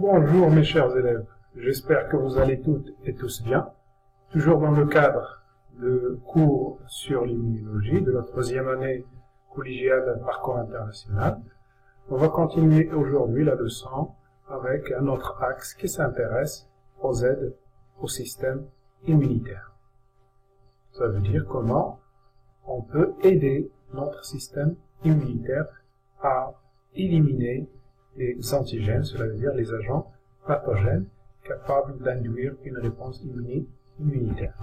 Bonjour mes chers élèves, j'espère que vous allez toutes et tous bien. Toujours dans le cadre de cours sur l'immunologie de la troisième année collégiale parcours international. On va continuer aujourd'hui la leçon avec un autre axe qui s'intéresse aux aides au système immunitaire. Ça veut dire comment on peut aider notre système immunitaire à éliminer les antigènes, cela veut dire les agents pathogènes capables d'induire une réponse immunitaire.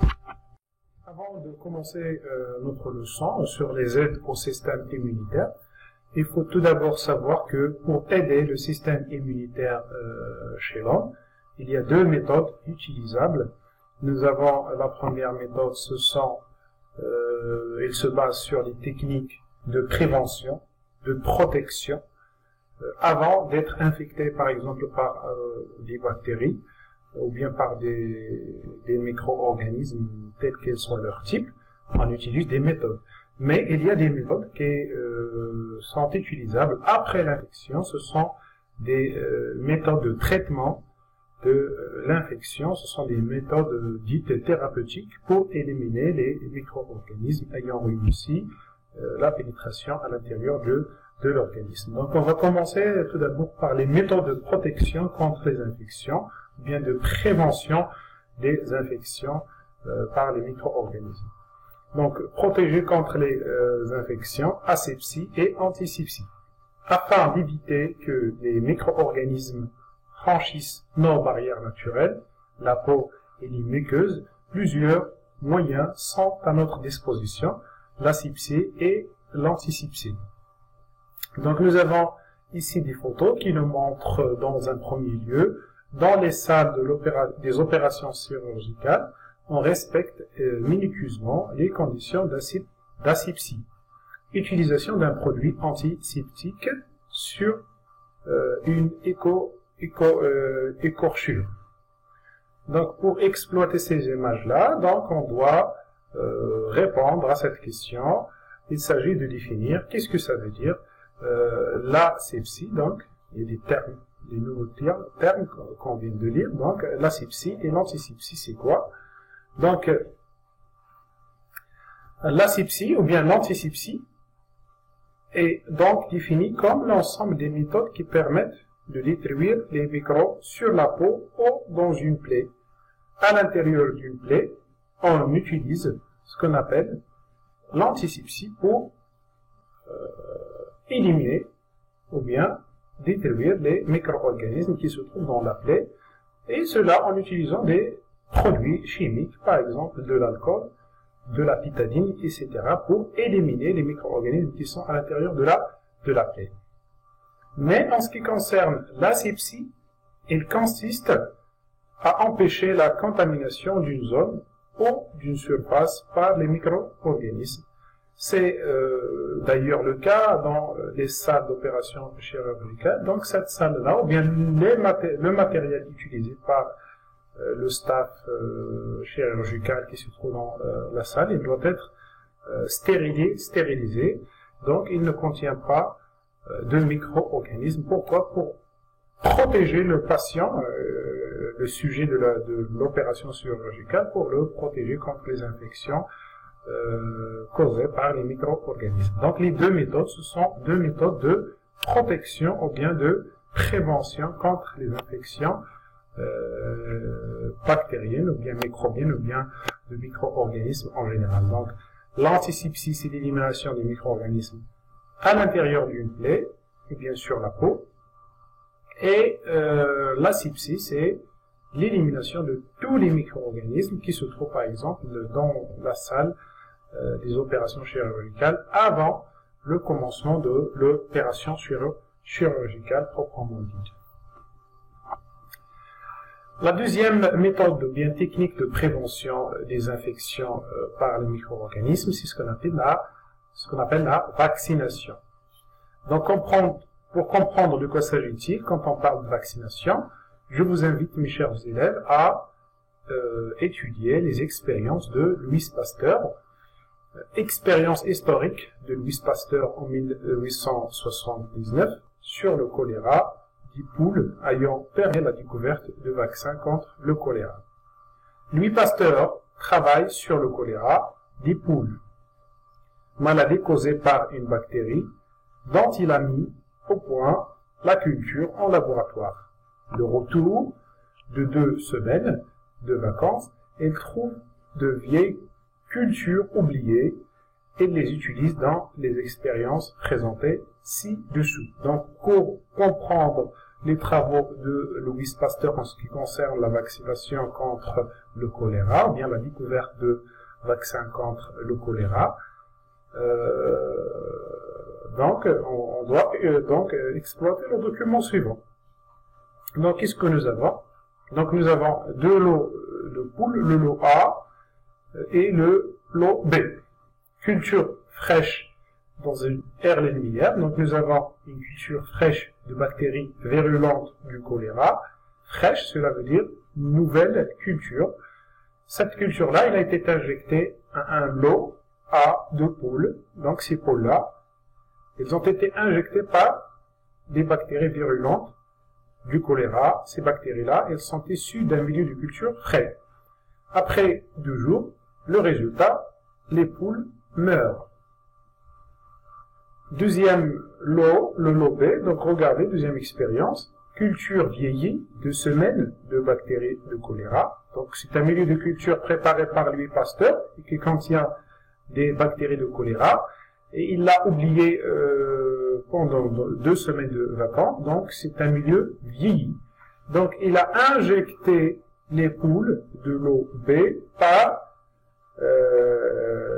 Avant de commencer notre leçon sur les aides au système immunitaire, il faut tout d'abord savoir que pour aider le système immunitaire chez l'homme, il y a deux méthodes utilisables. Nous avons la première méthode, elle se base sur les techniques de prévention, de protection, avant d'être infecté par exemple par des bactéries ou bien par des micro-organismes tels qu'ils sont leur type, on utilise des méthodes. Mais il y a des méthodes qui sont utilisables après l'infection. Ce sont des méthodes de traitement de l'infection. Ce sont des méthodes dites thérapeutiques pour éliminer les micro-organismes ayant réussi la pénétration à l'intérieur de l'organisme. Donc on va commencer tout d'abord par les méthodes de protection contre les infections, ou bien de prévention des infections par les micro-organismes. Donc protéger contre les infections, asepsie et antisepsie, afin d'éviter que les micro-organismes franchissent nos barrières naturelles, la peau et les muqueuses. Plusieurs moyens sont à notre disposition, l'asepsie et l'antisepsie. Donc nous avons ici des photos qui nous montrent dans un premier lieu, dans les salles des opérations chirurgicales, on respecte minutieusement les conditions d'asepsie. Utilisation d'un produit antiseptique sur une écorchure. Donc pour exploiter ces images-là, donc on doit répondre à cette question. Il s'agit de définir qu'est-ce que ça veut dire l'asepsie. Donc il y a des termes, des nouveaux termes qu'on vient de lire. Donc l'asepsie et l'antisepsie, c'est quoi? Donc l'asepsie ou bien l'antisepsie est donc définie comme l'ensemble des méthodes qui permettent de détruire les microbes sur la peau ou dans une plaie. À l'intérieur d'une plaie, on utilise ce qu'on appelle l'antisepsie pour éliminer ou bien détruire les micro-organismes qui se trouvent dans la plaie, et cela en utilisant des produits chimiques, par exemple de l'alcool, de la pitadine, etc., pour éliminer les micro-organismes qui sont à l'intérieur de la plaie. Mais en ce qui concerne l'asepsie, il consiste à empêcher la contamination d'une zone ou d'une surface par les micro-organismes. C'est d'ailleurs le cas dans les salles d'opération chirurgicale. Donc cette salle-là, ou bien le matériel utilisé par le staff chirurgical qui se trouve dans la salle, il doit être stérilisé. Donc il ne contient pas de micro-organismes. Pourquoi? Pour protéger le patient, le sujet de l'opération chirurgicale, pour le protéger contre les infections causées par les micro-organismes. Donc les deux méthodes, ce sont deux méthodes de protection ou bien de prévention contre les infections bactériennes ou bien microbiennes ou bien de micro-organismes en général. Donc l'antisepsie, c'est l'élimination des micro-organismes à l'intérieur d'une plaie et bien sûr la peau, et l'asepsie, c'est l'élimination de tous les micro-organismes qui se trouvent par exemple dans la salle des opérations chirurgicales avant le commencement de l'opération chirurgicale proprement dite. La deuxième méthode ou bien technique de prévention des infections par les micro-organismes, c'est ce qu'on appelle la vaccination. Donc pour comprendre de quoi s'agit-il quand on parle de vaccination, je vous invite, mes chers élèves, à étudier les expériences de Louis Pasteur. Expérience historique de Louis Pasteur en 1879 sur le choléra 10 poules ayant permis la découverte de vaccins contre le choléra. Louis Pasteur travaille sur le choléra des poules, maladie causée par une bactérie dont il a mis au point la culture en laboratoire. Le retour de 2 semaines de vacances, il trouve de vieilles cultures oubliées et les utilise dans les expériences présentées ci-dessous. Donc, pour comprendre les travaux de Louis Pasteur en ce qui concerne la vaccination contre le choléra, ou bien la découverte de vaccins contre le choléra, donc, on doit exploiter le document suivant. Donc, qu'est-ce que nous avons? Donc, nous avons 2 lots de poules, le lot A et le lot B. Culture fraîche dans une aire lumière. Donc, nous avons une culture fraîche de bactéries virulentes du choléra. Fraîche, cela veut dire nouvelle culture. Cette culture-là, elle a été injectée à un lot A de poules. Donc, ces poules-là, elles ont été injectées par des bactéries virulentes du choléra. Ces bactéries-là, elles sont issues d'un milieu de culture frais. Après 2 jours, le résultat, les poules meurent. Deuxième lot, le lot B. Donc regardez, deuxième expérience. Culture vieillie de semaines de bactéries de choléra. Donc c'est un milieu de culture préparé par Louis Pasteur et qui contient des bactéries de choléra. Et il l'a oublié pendant 2 semaines de vacances. Donc c'est un milieu vieilli. Donc il a injecté les poules de l'eau B par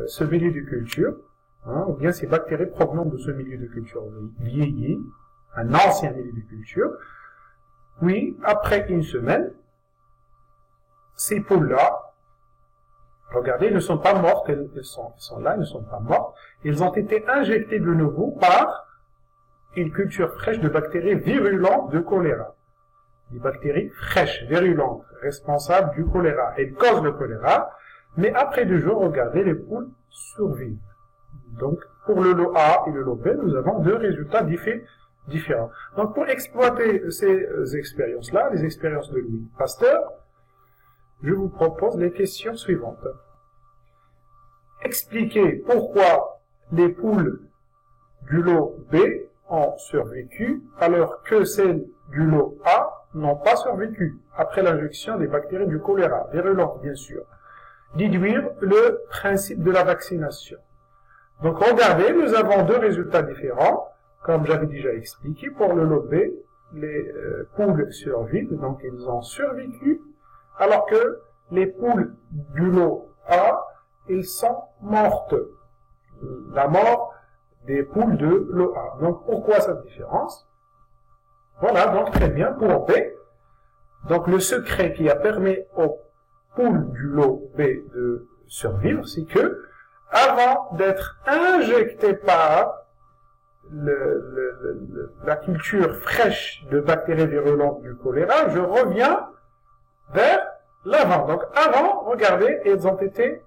ce milieu de culture, ou bien ces bactéries provenant de ce milieu de culture vieilli, un ancien milieu de culture. Oui, après 1 semaine, ces poules-là, regardez, elles ne sont pas mortes, elles sont là, elles ne sont pas mortes. Elles ont été injectées de nouveau par une culture fraîche de bactéries virulentes de choléra. Des bactéries fraîches, virulentes, responsables du choléra. Elles causent le choléra, mais après 2 jours, regardez, les poules survivent. Donc, pour le lot A et le lot B, nous avons 2 résultats différents. Donc, pour exploiter ces expériences-là, les expériences de Louis Pasteur, je vous propose les questions suivantes. Expliquez pourquoi les poules du lot B ont survécu alors que celles du lot A n'ont pas survécu après l'injection des bactéries du choléra, virulentes bien sûr. Déduire le principe de la vaccination. Donc regardez, nous avons 2 résultats différents, comme j'avais déjà expliqué. Pour le lot B, les poules survivent, donc ils ont survécu, alors que les poules du lot A, elles sont mortes. La mort des poules de lot A. Donc pourquoi cette différence? Voilà, donc très bien, pour B. Donc le secret qui a permis aux poules du lot B de survivre, c'est que avant d'être injectées par la culture fraîche de bactéries virulentes du choléra, je reviens vers l'avant. Donc avant, regardez, elles ont été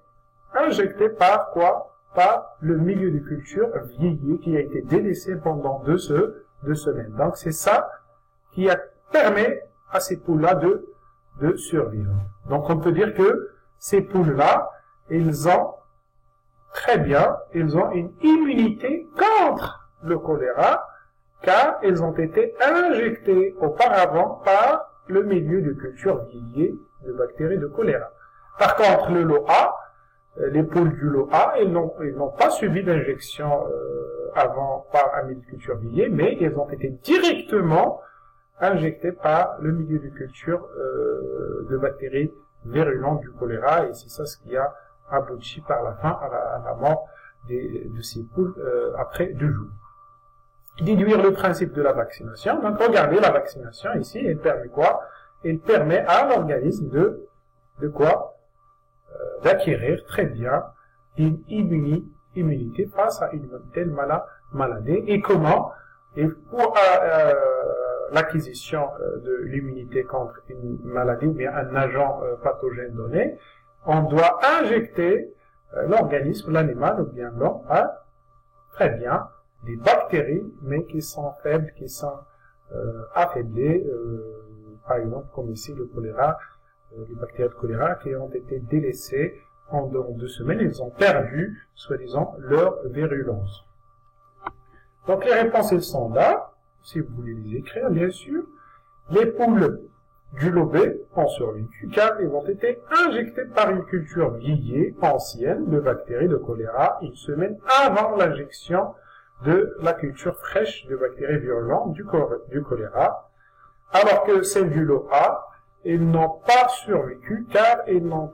injectées par quoi? Par le milieu de culture vieilli qui a été délaissé pendant 2 semaines. Donc c'est ça qui a permis à ces poules-là de survivre. Donc on peut dire que ces poules-là, elles ont très bien, elles ont une immunité contre le choléra, car elles ont été injectées auparavant par le milieu de culture vieilli de bactéries de choléra. Par contre, le lot A, les poules du lot A, elles n'ont pas subi d'injection avant par un milieu de culture vieilli, mais elles ont été directement injectées par le milieu de culture de bactéries virulentes du choléra, et c'est ça ce qui a abouti par la fin à la mort de ces poules après 2 jours. Déduire le principe de la vaccination. Donc regardez, la vaccination ici, elle permet quoi? Elle permet à l'organisme de quoi? D'acquérir très bien une immunité face à une telle maladie. Et comment? Et pour l'acquisition de l'immunité contre une maladie ou bien un agent pathogène donné, on doit injecter l'organisme, l'animal ou bien l'homme, très bien, des bactéries, mais qui sont faibles, qui sont affaibli, par exemple comme ici le choléra, les bactéries de choléra qui ont été délaissées pendant 2 semaines, ils ont perdu, soi-disant, leur virulence. Donc les réponses, elles sont là, si vous voulez les écrire, bien sûr. Les poules du lobé ont survécu car ils ont été injectés par une culture vieillie, ancienne, de bactéries de choléra, 1 semaine avant l'injection de la culture fraîche de bactéries virulentes du choléra, alors que celles du lot A, ils n'ont pas survécu car ils ont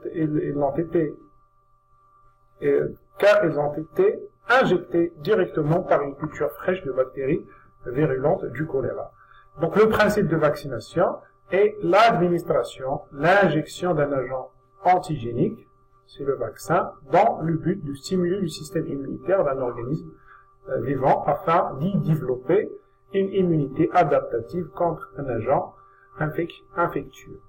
été injectés directement par une culture fraîche de bactéries virulentes du choléra. Donc le principe de vaccination est l'administration, l'injection d'un agent antigénique, c'est le vaccin, dans le but de stimuler le système immunitaire d'un organisme vivant afin d'y développer une immunité adaptative contre un agent infectieux.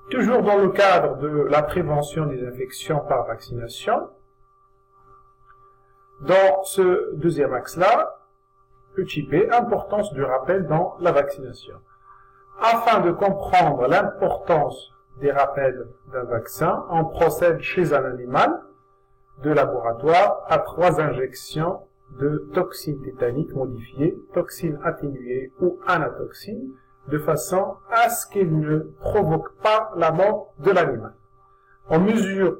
Toujours dans le cadre de la prévention des infections par vaccination, dans ce deuxième axe-là, petit b, importance du rappel dans la vaccination. Afin de comprendre l'importance des rappels d'un vaccin, on procède chez un animal de laboratoire à 3 injections de toxines tétaniques modifiées, toxines atténuées ou anatoxines, de façon à ce qu'elles ne provoquent pas la mort de l'animal. On mesure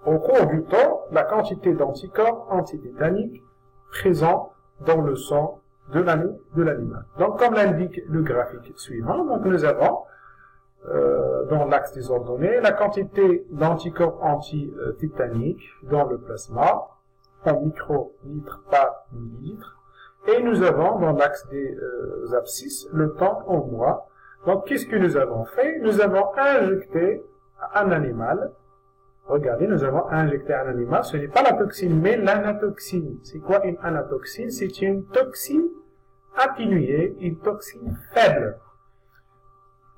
au cours du temps la quantité d'anticorps antitétaniques présents dans le sang de l'animal. Donc, comme l'indique le graphique suivant, donc nous avons dans l'axe des ordonnées la quantité d'anticorps antitétaniques dans le plasma en microlitres par millilitre, et nous avons dans l'axe des abscisses le temps en mois. Donc, qu'est-ce que nous avons fait? Nous avons injecté un animal. Regardez, nous avons injecté un animal, ce n'est pas la toxine, mais l'anatoxine. C'est quoi une anatoxine? C'est une toxine atténuée, une toxine faible.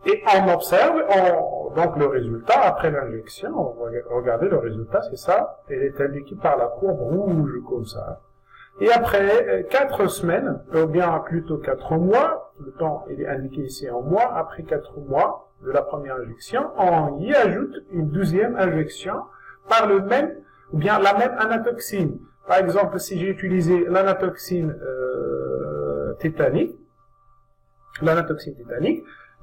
Et on observe, donc le résultat, après l'injection, regardez le résultat, c'est ça, il est indiqué par la courbe rouge comme ça. Et après 4 semaines, ou bien plutôt 4 mois, le temps il est indiqué ici en mois, après 4 mois de la première injection, on y ajoute une 2e injection par le même, ou bien la même anatoxine. Par exemple, si j'ai utilisé l'anatoxine tétanique,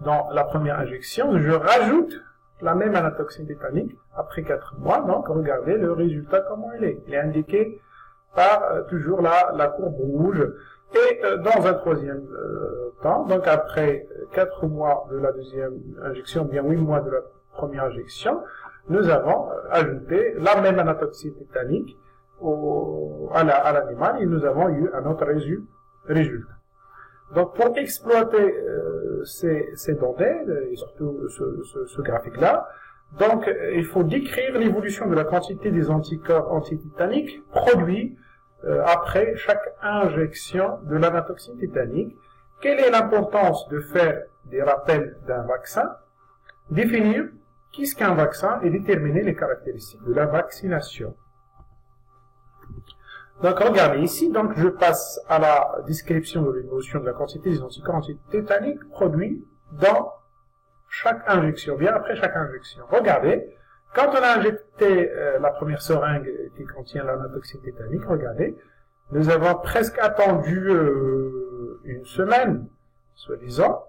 dans la première injection, je rajoute la même anatoxine tétanique après 4 mois. Donc, regardez le résultat, comment il est. Il est indiqué par toujours la courbe rouge. Et dans un 3e temps, donc après 4 mois de la 2e injection, bien 8 mois de la première injection, nous avons ajouté la même anatoxine tétanique à l'animal et nous avons eu un autre résultat. Donc, pour exploiter ces données, et surtout ce graphique-là, donc il faut décrire l'évolution de la quantité des anticorps antitétaniques produits après chaque injection de l'anatoxine tétanique. Quelle est l'importance de faire des rappels d'un vaccin? Définir qu'est-ce qu'un vaccin et déterminer les caractéristiques de la vaccination. Donc, regardez ici, donc je passe à la description de l'évolution de la quantité des anticorps antitétaniques produits dans chaque injection, bien après chaque injection. Regardez, quand on a injecté la première seringue qui contient l'anatoxine tétanique, regardez, nous avons presque attendu 1 semaine, soi-disant,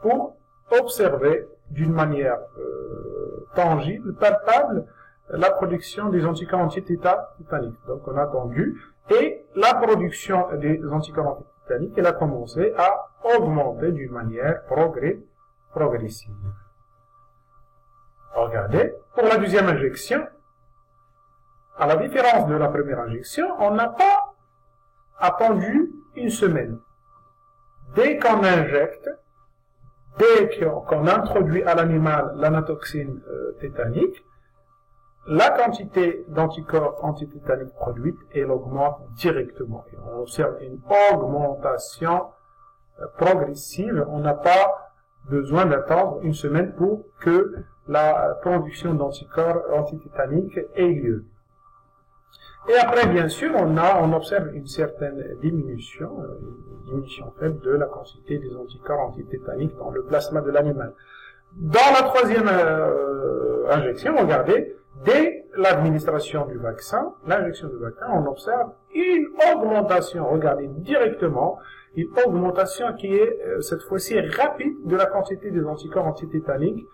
pour observer d'une manière tangible, palpable, la production des anticorps antitétaniques. Donc, on a attendu, et la production des anticorps antitétaniques, elle a commencé à augmenter d'une manière progressive. Regardez, pour la 2e injection, à la différence de la première injection, on n'a pas attendu 1 semaine. Dès qu'on injecte, dès qu'on introduit à l'animal l'anatoxine tétanique, la quantité d'anticorps antitétaniques produite, elle augmente directement. Et on observe une augmentation progressive. On n'a pas besoin d'attendre 1 semaine pour que la production d'anticorps antitétaniques ait lieu. Et après, bien sûr, on observe une certaine diminution faible de la quantité des anticorps antitétaniques dans le plasma de l'animal. Dans la troisième injection, regardez, dès l'administration du vaccin, l'injection du vaccin, on observe une augmentation, regardez directement, une augmentation qui est cette fois-ci rapide de la quantité des anticorps antitétaniques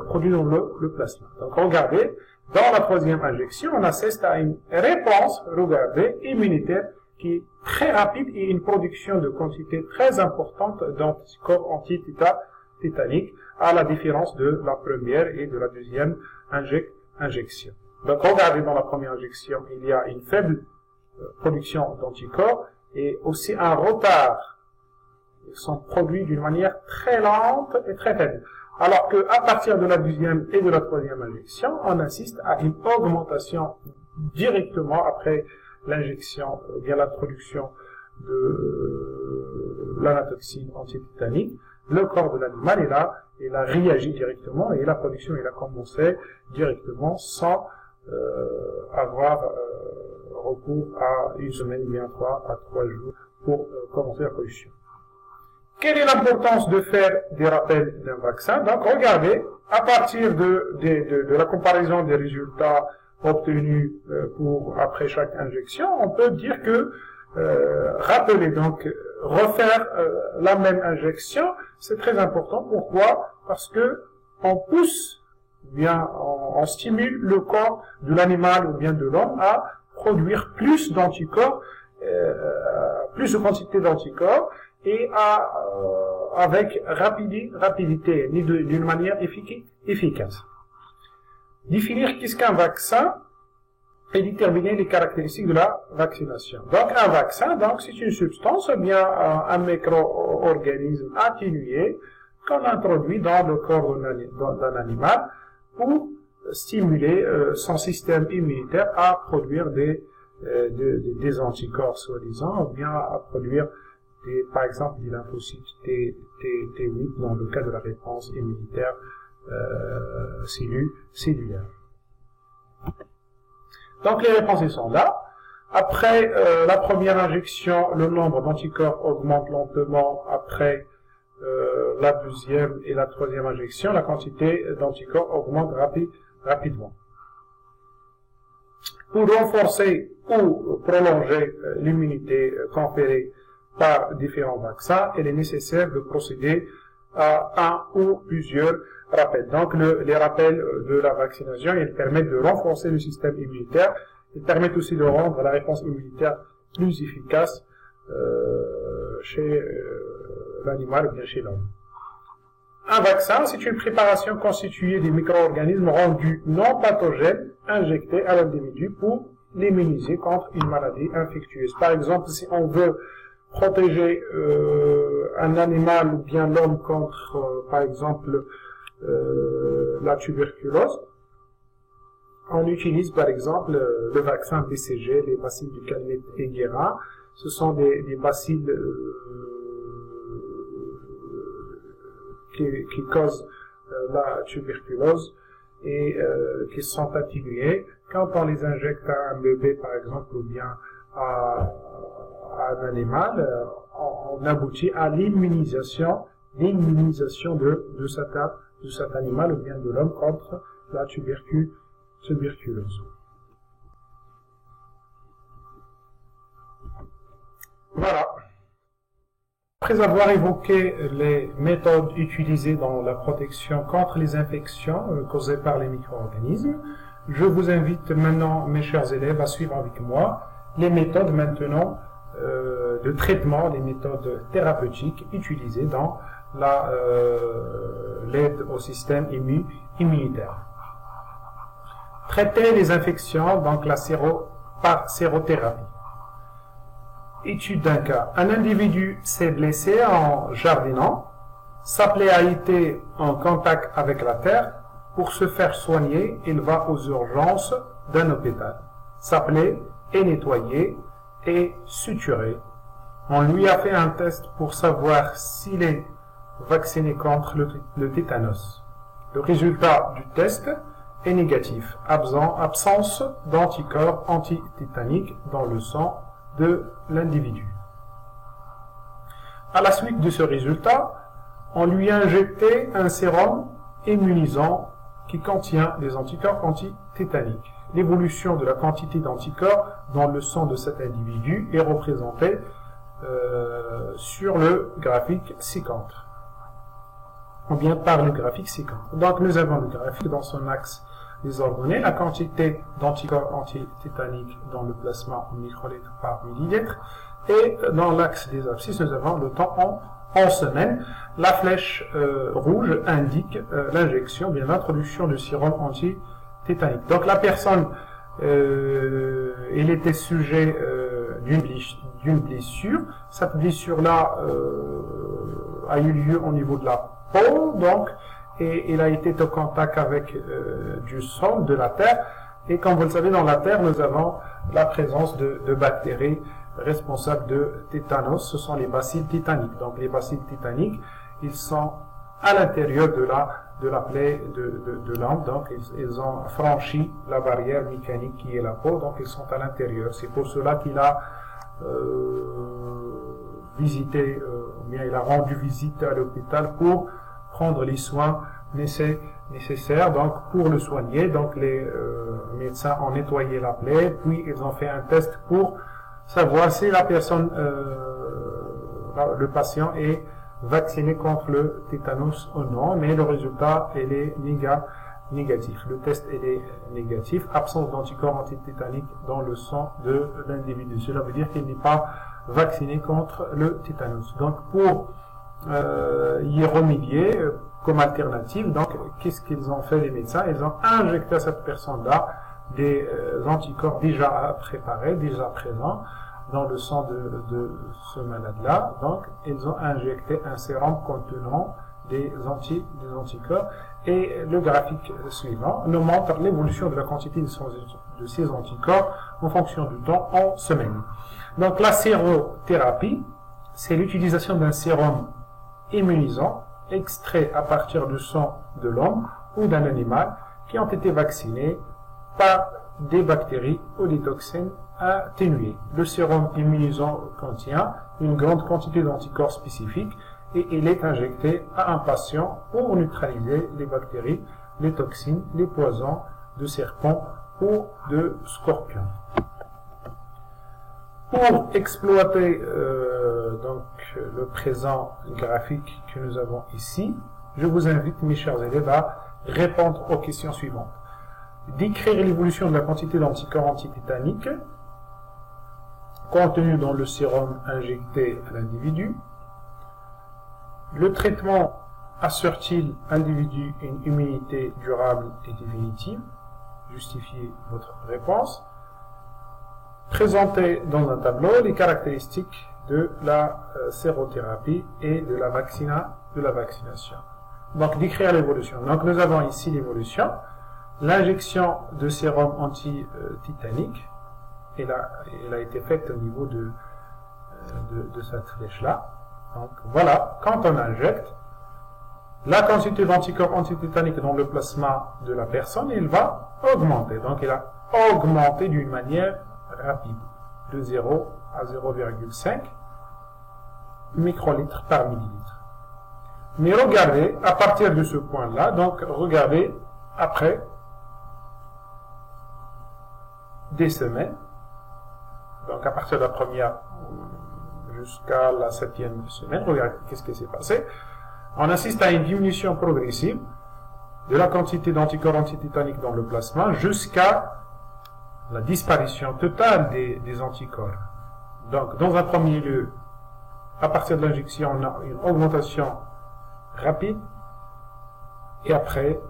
produits dans le plasma. Donc regardez, dans la troisième injection, on assiste à une réponse, regardez, immunitaire qui est très rapide et une production de quantité très importante d'anticorps antitétaniques, à la différence de la première et de la deuxième injection. Donc regardez, dans la première injection, il y a une faible production d'anticorps et aussi un retard. Ils sont produits d'une manière très lente et très faible. Alors qu'à partir de la deuxième et de la troisième injection, on assiste à une augmentation directement après l'injection, bien l'introduction de l'anatoxine antitétanique. Le corps de l'animal il a réagi directement et la production il a commencé directement sans avoir recours à une semaine, bien 3 à 3 jours pour commencer la production. Quelle est l'importance de faire des rappels d'un vaccin? Donc, regardez, à partir de la comparaison des résultats obtenus après chaque injection, on peut dire que rappeler, donc refaire la même injection, c'est très important. Pourquoi? Parce que on pousse, bien, on stimule le corps de l'animal ou bien de l'homme à produire plus d'anticorps, plus de quantité d'anticorps, et avec rapidité, d'une manière efficace. Définir qu'est-ce qu'un vaccin et déterminer les caractéristiques de la vaccination. Donc un vaccin, c'est une substance, bien un micro-organisme atténué qu'on introduit dans le corps d'un animal pour stimuler son système immunitaire à produire des anticorps soi-disant, ou bien à produire par exemple des lymphocytes T8 dans le cas de la réponse immunitaire cellulaire. Donc les réponses sont là. Après la première injection, le nombre d'anticorps augmente lentement. Après la deuxième et la troisième injection, la quantité d'anticorps augmente rapidement. Pour renforcer ou prolonger l'immunité conférée par différents vaccins, il est nécessaire de procéder à un ou plusieurs rappels. Donc les rappels de la vaccination, ils permettent de renforcer le système immunitaire, ils permettent aussi de rendre la réponse immunitaire plus efficace chez l'animal ou bien chez l'homme. Un vaccin, c'est une préparation constituée des micro-organismes rendus non pathogènes injectés à l'individu pour l'immuniser contre une maladie infectieuse. Par exemple, si on veut protéger un animal ou bien l'homme contre, par exemple, la tuberculose, on utilise par exemple le vaccin BCG, les bacilles du Calmette et Guérin. Ce sont des bacilles qui causent la tuberculose et qui sont atténuées. Quand on les injecte à un bébé par exemple ou bien à un animal, on aboutit à l'immunisation de cet animal ou bien de l'homme contre la tuberculose. Voilà. Après avoir évoqué les méthodes utilisées dans la protection contre les infections causées par les micro-organismes, je vous invite maintenant, mes chers élèves, à suivre avec moi les méthodes maintenant de traitement, les méthodes thérapeutiques utilisées dans l'aide au système immunitaire. Traiter les infections, donc par sérothérapie. Étude d'un cas. Un individu s'est blessé en jardinant. Sa plaie a été en contact avec la terre. Pour se faire soigner, il va aux urgences d'un hôpital. Sa plaie est nettoyée et suturée. On lui a fait un test pour savoir s'il est vacciné contre le tétanos. Le résultat du test est négatif. Absence d'anticorps antitétaniques dans le sang de l'individu. À la suite de ce résultat, on lui a injecté un sérum immunisant qui contient des anticorps antitétaniques. L'évolution de la quantité d'anticorps dans le sang de cet individu est représentée sur le graphique ci-contre, ou bien par le graphique ci-contre. Donc nous avons le graphique dans son axe désordonné, la quantité d'anticorps antitétaniques dans le plasma en microlitres par millilitre, et dans l'axe des abscisses, nous avons le temps en semaine. La flèche rouge indique l'injection, bien l'introduction du sérum antitétanique. Donc la personne, il était sujet d'une blessure. Cette blessure-là a eu lieu au niveau de la peau, donc, et il a été au contact avec du sol, de la terre. Et comme vous le savez, dans la terre, nous avons la présence de bactéries responsables de tétanos. Ce sont les bacilles tétaniques. Donc les bacilles tétaniques, ils sont à l'intérieur de la plaie de l'homme. Donc ils ont franchi la barrière mécanique qui est la peau. Donc ils sont à l'intérieur. C'est pour cela qu'il a visité, ou bien il a rendu visite à l'hôpital pour prendre les soins nécessaires, donc pour le soigner. Donc les médecins ont nettoyé la plaie, puis ils ont fait un test pour savoir si la personne, le patient est vacciné contre le tétanos ou non, mais le résultat il est négatif. Le test il est négatif, absence d'anticorps antitétaniques dans le sang de l'individu. Cela veut dire qu'il n'est pas vacciné contre le tétanos. Donc pour y remédier comme alternative, donc qu'est-ce qu'ils ont fait les médecins? Ils ont injecté à cette personne-là des anticorps déjà préparés, déjà présents dans le sang de ce malade-là. Donc ils ont injecté un sérum contenant des anticorps, et le graphique suivant nous montre l'évolution de la quantité de ces anticorps en fonction du temps en semaine. Donc la sérothérapie, c'est l'utilisation d'un sérum immunisant extrait à partir du sang de l'homme ou d'un animal qui ont été vaccinés par des bactéries ou des toxines atténuées. Le sérum immunisant contient une grande quantité d'anticorps spécifiques et il est injecté à un patient pour neutraliser les bactéries, les toxines, les poisons de serpents ou de scorpions. Pour exploiter donc le présent graphique que nous avons ici, je vous invite, mes chers élèves, à répondre aux questions suivantes. Décrire l'évolution de la quantité d'anticorps antitétaniques contenus dans le sérum injecté à l'individu. Le traitement assure-t-il à l'individu une immunité durable et définitive? Justifiez votre réponse. Présentez dans un tableau les caractéristiques de la sérothérapie et de la vaccination. Donc, décrire l'évolution. Donc, nous avons ici l'évolution. L'injection de sérum antitétanique, elle a été faite au niveau de cette flèche-là. Donc, voilà, quand on injecte, la quantité d'anticorps antitétaniques dans le plasma de la personne, il va augmenter. Donc, il a augmenté d'une manière rapide, de 0 à 0,5 microlitres par millilitre. Mais regardez, à partir de ce point-là, donc regardez après des semaines, donc à partir de la première jusqu'à la 7e semaine, regardez qu'est-ce qui s'est passé. On assiste à une diminution progressive de la quantité d'anticorps antitétaniques dans le plasma jusqu'à la disparition totale des anticorps. Donc, dans un premier lieu, à partir de l'injection, on a une augmentation rapide, et après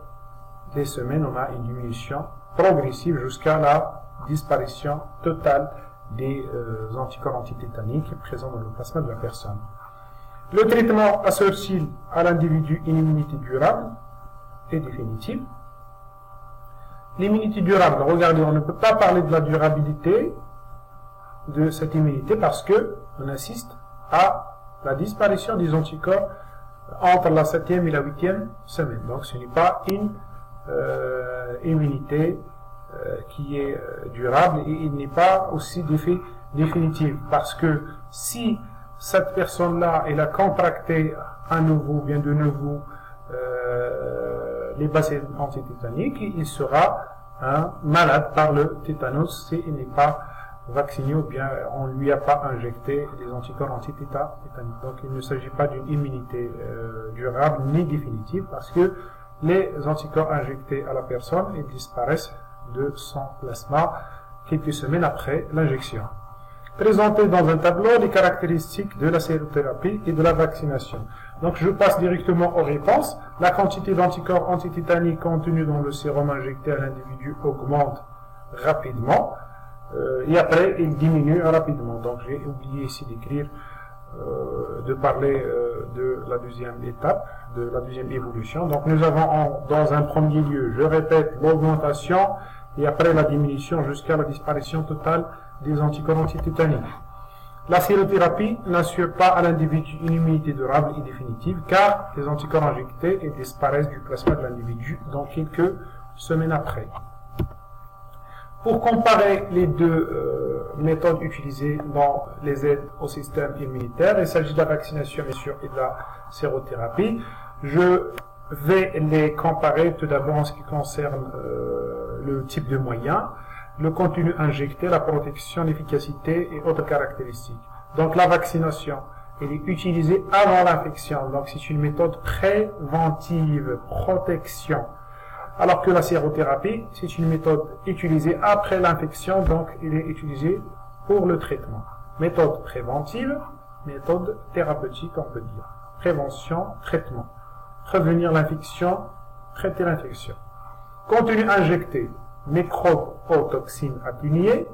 des semaines, on a une diminution progressive jusqu'à la disparition totale des anticorps antitétaniques présents dans le plasma de la personne. Le traitement assure-t-il à l'individu une immunité durable et définitive? L'immunité durable, regardez, on ne peut pas parler de la durabilité de cette immunité parce que on assiste à la disparition des anticorps entre la 7e et la 8e semaine. Donc ce n'est pas une immunité qui est durable, et il n'est pas aussi d'effet définitif, parce que si cette personne-là, elle a contracté à nouveau, bien de nouveau, les vaccins antitétaniques, il sera malade par le tétanos s'il n'est pas vacciné ou bien on ne lui a pas injecté des anticorps antitétaniques. Donc il ne s'agit pas d'une immunité durable ni définitive, parce que les anticorps injectés à la personne, ils disparaissent de son plasma quelques semaines après l'injection. Présenter dans un tableau les caractéristiques de la sérothérapie et de la vaccination. Donc je passe directement aux réponses. La quantité d'anticorps antitétaniques contenus dans le sérum injecté à l'individu augmente rapidement, et après il diminue rapidement. Donc j'ai oublié ici d'écrire, de parler de la deuxième étape, de la deuxième évolution. Donc nous avons dans un premier lieu, je répète, l'augmentation et après la diminution jusqu'à la disparition totale des anticorps antitétaniques. La sérothérapie n'assure pas à l'individu une immunité durable et définitive, car les anticorps injectés disparaissent du plasma de l'individu dans quelques semaines après. Pour comparer les deux méthodes utilisées dans les aides au système immunitaire, il s'agit de la vaccination bien sûr et de la sérothérapie. Je vais les comparer tout d'abord en ce qui concerne le type de moyen, le contenu injecté, la protection, l'efficacité et autres caractéristiques. Donc la vaccination, elle est utilisée avant l'infection, donc c'est une méthode préventive, protection. Alors que la sérothérapie, c'est une méthode utilisée après l'infection, donc elle est utilisée pour le traitement. Méthode préventive, méthode thérapeutique, on peut dire. Prévention, traitement. Prévenir l'infection, traiter l'infection. Contenu injecté, microbes ou toxines atténuées,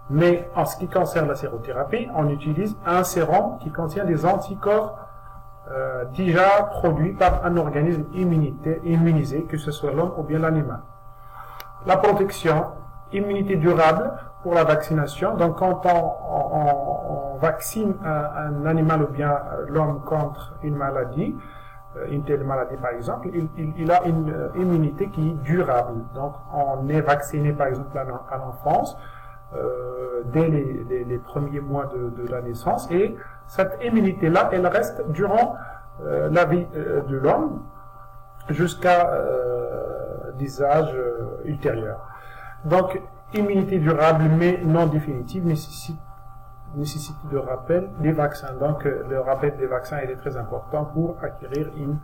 mais en ce qui concerne la sérothérapie, on utilise un sérum qui contient des anticorps déjà produits par un organisme immunisé, que ce soit l'homme ou bien l'animal. La protection, immunité durable pour la vaccination. Donc quand on vaccine un animal ou bien l'homme contre une maladie, une telle maladie par exemple, il a une immunité qui est durable. Donc on est vacciné par exemple à l'enfance, dès les premiers mois de la naissance, et cette immunité-là, elle reste durant la vie de l'homme jusqu'à des âges ultérieurs. Donc immunité durable mais non définitive nécessite de rappel des vaccins. Donc le rappel des vaccins est très important pour acquérir une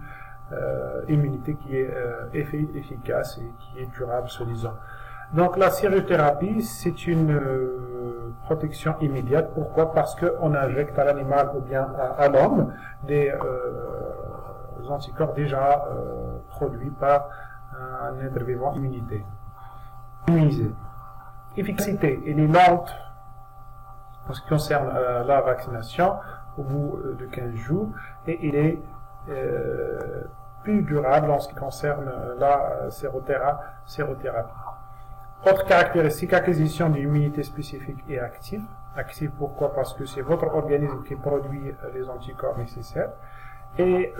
immunité qui est efficace et qui est durable, soi-disant. Donc la sérothérapie, c'est une protection immédiate. Pourquoi? Parce qu'on injecte à l'animal ou bien à l'homme des anticorps déjà produits par un être vivant immunisé. Efficacité, elle est lente en ce qui concerne la vaccination au bout de 15 jours, et il est plus durable en ce qui concerne la sérothérapie. Autre caractéristique, acquisition d'une immunité spécifique et active. Active pourquoi? Parce que c'est votre organisme qui produit les anticorps nécessaires. Et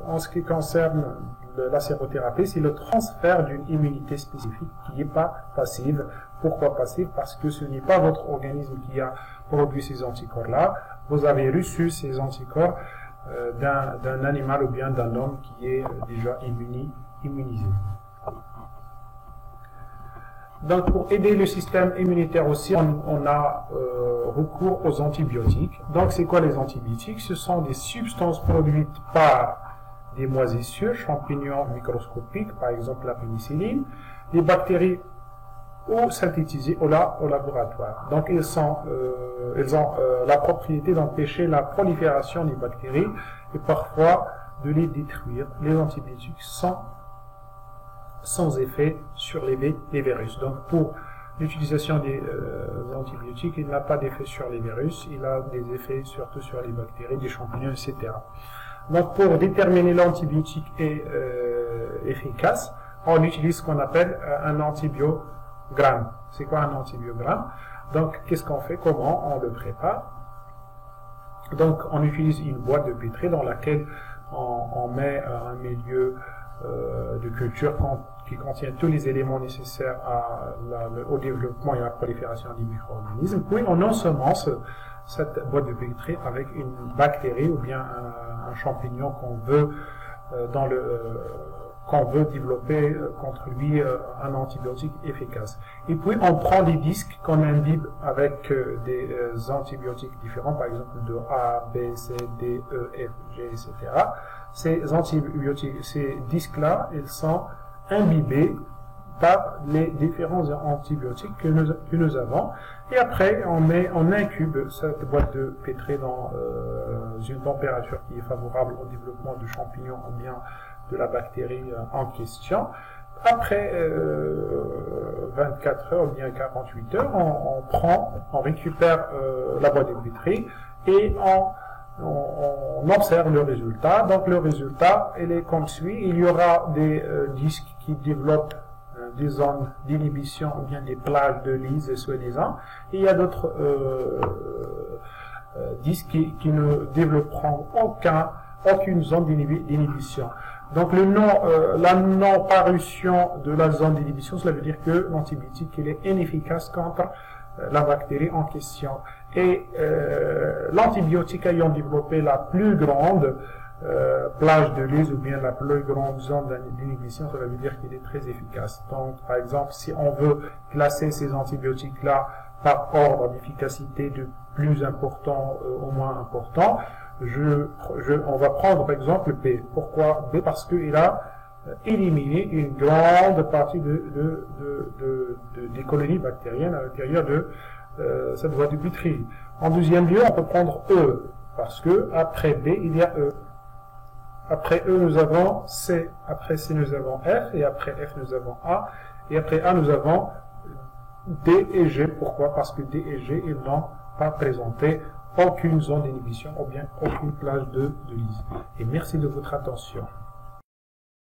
en ce qui concerne la sérothérapie, c'est le transfert d'une immunité spécifique qui n'est pas passive. Pourquoi passive? Parce que ce n'est pas votre organisme qui a produit ces anticorps-là. Vous avez reçu ces anticorps d'un animal ou bien d'un homme qui est déjà immunisé. Donc pour aider le système immunitaire aussi, on a recours aux antibiotiques. Donc c'est quoi les antibiotiques? Ce sont des substances produites par des moisissures, champignons microscopiques, par exemple la pénicilline, des bactéries ou synthétisées au laboratoire. Donc elles ont la propriété d'empêcher la prolifération des bactéries et parfois de les détruire. Les antibiotiques sont sans effet sur les virus. Donc pour l'utilisation des antibiotiques, il n'a pas d'effet sur les virus, il a des effets surtout sur les bactéries, des champignons, etc. Donc pour déterminer l'antibiotique est efficace, on utilise ce qu'on appelle un antibiogramme. C'est quoi un antibiogramme? Donc qu'est-ce qu'on fait? Comment on le prépare? Donc on utilise une boîte de pétri dans laquelle on met un milieu de culture qui contient tous les éléments nécessaires au développement et à la prolifération des micro-organismes. Puis on ensemence cette boîte de Petri avec une bactérie ou bien un champignon qu'on veut développer contre lui un antibiotique efficace. Et puis on prend des disques qu'on imbibe avec des antibiotiques différents, par exemple de A, B, C, D, E, F, G, etc. Ces antibiotiques, ces disques-là, ils sont imbibés par les différents antibiotiques que nous avons. Et après, on incube cette boîte de Petri dans une température qui est favorable au développement du champignon ou bien de la bactérie en question. Après 24 heures ou bien 48 heures, on récupère la boîte de Petri et on observe le résultat. Donc le résultat, il est comme suit. Il y aura des disques qui développent des zones d'inhibition ou bien des plages de lyse soi-disant. Il y a d'autres disques qui ne développeront aucune zone d'inhibition. Donc la non-parution de la zone d'inhibition, cela veut dire que l'antibiotique il est inefficace contre la bactérie en question. Et l'antibiotique ayant développé la plus grande plage de lyse ou bien la plus grande zone d'inhibition, cela veut dire qu'il est très efficace. Donc, par exemple, si on veut classer ces antibiotiques-là par ordre d'efficacité de plus important au moins important, on va prendre par exemple B. Pourquoi B? Parce qu'il a éliminé une grande partie des colonies bactériennes à l'intérieur de cette boîte de Petri. En deuxième lieu, on peut prendre E, parce que après B, il y a E. Après E, nous avons C. Après C, nous avons F. Et après F, nous avons A. Et après A, nous avons D et G. Pourquoi? Parce que D et G, ils n'ont pas présenté aucune zone d'inhibition ou bien aucune plage de lyse. Et merci de votre attention.